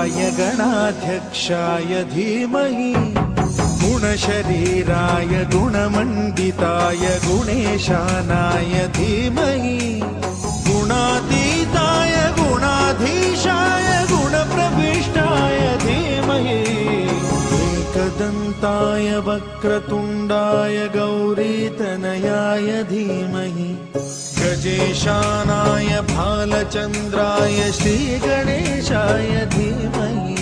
गणेशाय गणाध्यक्षाय धीमहि गुणशरीराय गुणमण्डिताय गुणेशानाय धीमहि गुणातीताय गुणाधीशाय गुणप्रविष्टाय धीमहि एकदन्ताय वक्रतुण्डाय गौरीतनयाय धीमहि गजेशानाय भालचन्द्राय श्रीगणेशाय धीमहि